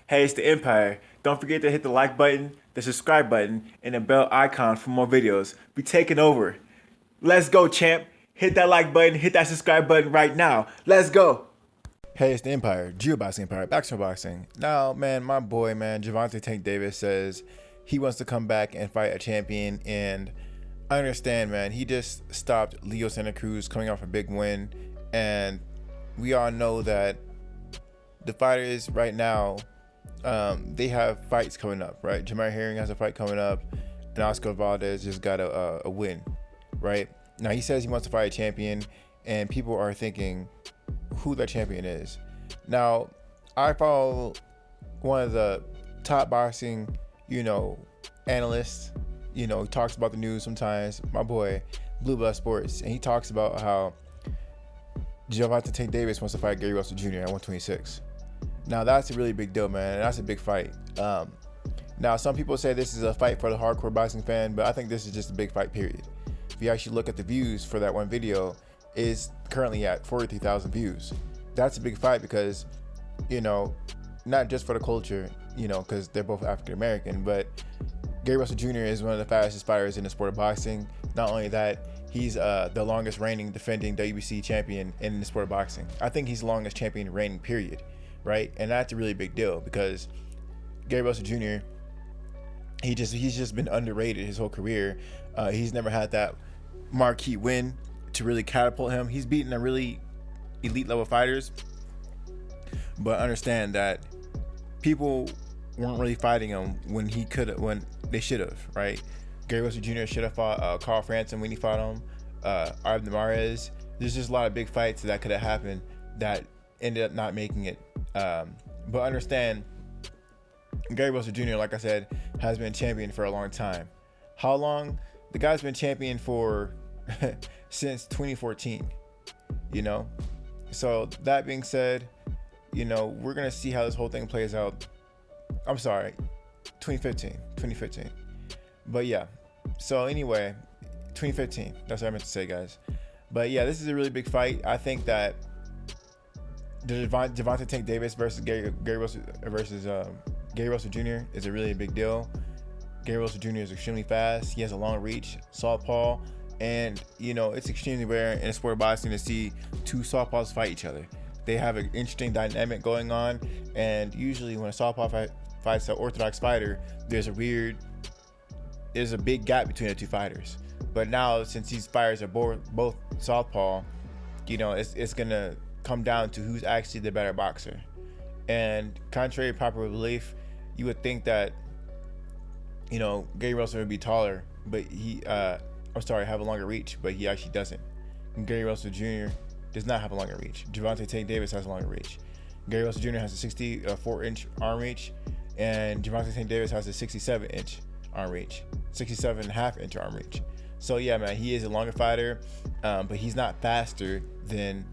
Hey, it's the Empire. Don't forget to hit the like button, the subscribe button, and the bell icon for more videos. We taking over. Let's go, champ. Hit that like button, hit that subscribe button right now. Let's go. Hey, it's the Empire, Geoboxing Empire, Baxter Boxing. Now, man, my boy, man, Gervonta Tank Davis says he wants to come back and fight a champion. And I understand, man, he just stopped Leo Santa Cruz coming off a big win. And we all know that the fighters right now, they have fights coming up, right? Jamar Herring has a fight coming up, and Oscar Valdez just got a win, right? Now he says he wants to fight a champion, and people are thinking who that champion is. Now, I follow one of the top boxing, analysts. He talks about the news sometimes. My boy, Blue Blood Sports, and he talks about how Gervonta Tank Davis wants to fight Gary Russell Jr. at 126. Now that's a really big deal, man. That's a big fight. Now some people say this is a fight for the hardcore boxing fan, but I think this is just a big fight, period. If you actually look at the views for that one video, is currently at 43,000 views. That's a big fight because, not just for the culture, because they're both African American, but Gary Russell Jr. is one of the fastest fighters in the sport of boxing. Not only that, he's the longest reigning defending WBC champion in the sport of boxing. I think he's the longest champion reigning, period. Right? And that's a really big deal because Gary Russell Jr., he's just been underrated his whole career. He's never had that marquee win to really catapult him. He's beaten a really elite level fighters, but understand that people weren't really fighting him when they should have, right? Gary Russell Jr. should have fought Carl Franson when he fought him, Arvid Mares. There's just a lot of big fights that could have happened that ended up not making it. But understand, Gary Russell Jr., like I said, has been champion for a long time. How long? The guy's been champion for since 2014, So that being said, we're going to see how this whole thing plays out. I'm sorry, 2015. But yeah, so anyway, 2015. That's what I meant to say, guys. But yeah, this is a really big fight. I think that Gervonta Tank Davis versus Gary Russell Jr. is a really big deal. Gary Russell Jr. is extremely fast. He has a long reach, southpaw, and it's extremely rare in the sport of boxing to see two southpaws fight each other. They have an interesting dynamic going on, and usually when a southpaw fights an orthodox fighter, there's a big gap between the two fighters. But now, since these fighters are both southpaw, it's gonna come down to who's actually the better boxer. And contrary to popular belief, you would think that Gary Russell would be taller, but have a longer reach, but he actually doesn't. And Gary Russell Jr. does not have a longer reach. Gervonta Tank Davis has a longer reach. Gary Russell Jr. has a 64-inch arm reach, and Gervonta Tank Davis has a 67-inch arm reach, 67.5-inch arm reach. So yeah, man, he is a longer fighter, but he's not faster than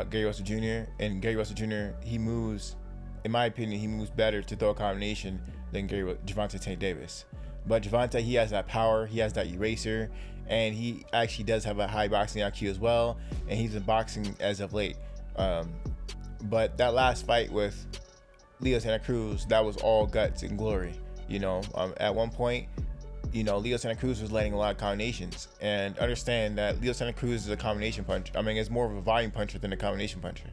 Gary Russell Jr. And Gary Russell Jr., he moves, in my opinion, he moves better to throw a combination than Gervonta Tank Davis. But Gervonta, he has that power, he has that eraser, and he actually does have a high boxing IQ as well, and he's been boxing as of late. But that last fight with Leo Santa Cruz, that was all guts and glory. At one point, Leo Santa Cruz was landing a lot of combinations, and understand that Leo Santa Cruz is a combination puncher. I mean, it's more of a volume puncher than a combination puncher,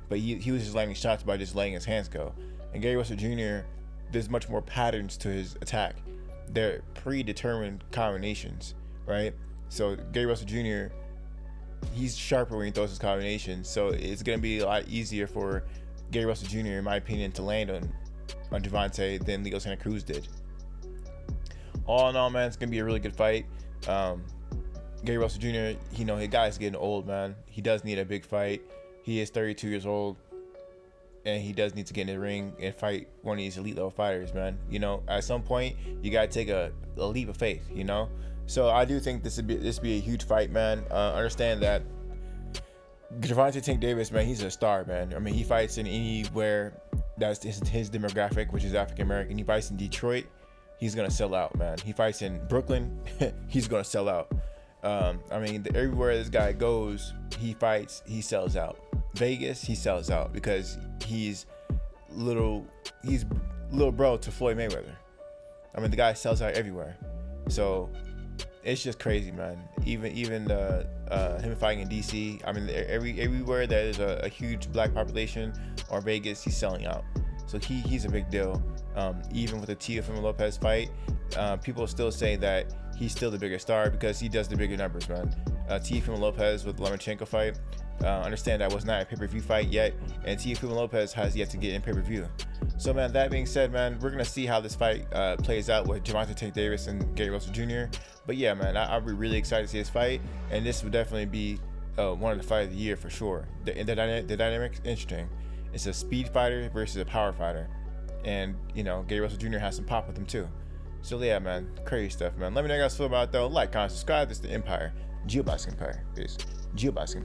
but he was just landing shots by just letting his hands go. And Gary Russell Jr., there's much more patterns to his attack. They're predetermined combinations, right? So Gary Russell Jr., he's sharper when he throws his combinations, so it's going to be a lot easier for Gary Russell Jr., in my opinion, to land on Gervonta than Leo Santa Cruz did. All in all, man, it's gonna be a really good fight. Gary Russell Jr., his guy's getting old, man. He does need a big fight. He is 32 years old, and he does need to get in the ring and fight one of these elite level fighters, man. At some point, you gotta take a leap of faith, So I do think this be a huge fight, man. Understand that Gervonta Tank Davis, man, he's a star, man. I mean, he fights in anywhere that's his demographic, which is African American. He fights in Detroit, he's gonna sell out, man. He fights in Brooklyn, he's gonna sell out. Everywhere this guy goes, he fights, he sells out. Vegas, he sells out because he's he's little bro to Floyd Mayweather. I mean, the guy sells out everywhere. So it's just crazy, man. Even the him fighting in DC. I mean, everywhere there is a huge black population or Vegas, he's selling out. So he's a big deal. Even with the Teofimo Lopez fight, people still say that he's still the bigger star because he does the bigger numbers, man. Teofimo Lopez with the Lomachenko fight, understand that was not a pay-per-view fight yet, and Teofimo Lopez has yet to get in pay-per-view. So, man, that being said, man, we're gonna see how this fight plays out with Gervonta Tank Davis and Gary Russell Jr. But yeah, man, I'll be really excited to see this fight, and this would definitely be one of the fight of the year for sure. The dynamic's interesting. It's a speed fighter versus a power fighter, and you know, Gary Russell Jr. has some pop with him too. So yeah, man, crazy stuff, man. Let me know how you guys feel about it though. Like, comment, subscribe. This is the Empire, GeoBoxing Empire. Peace. GeoBoxing.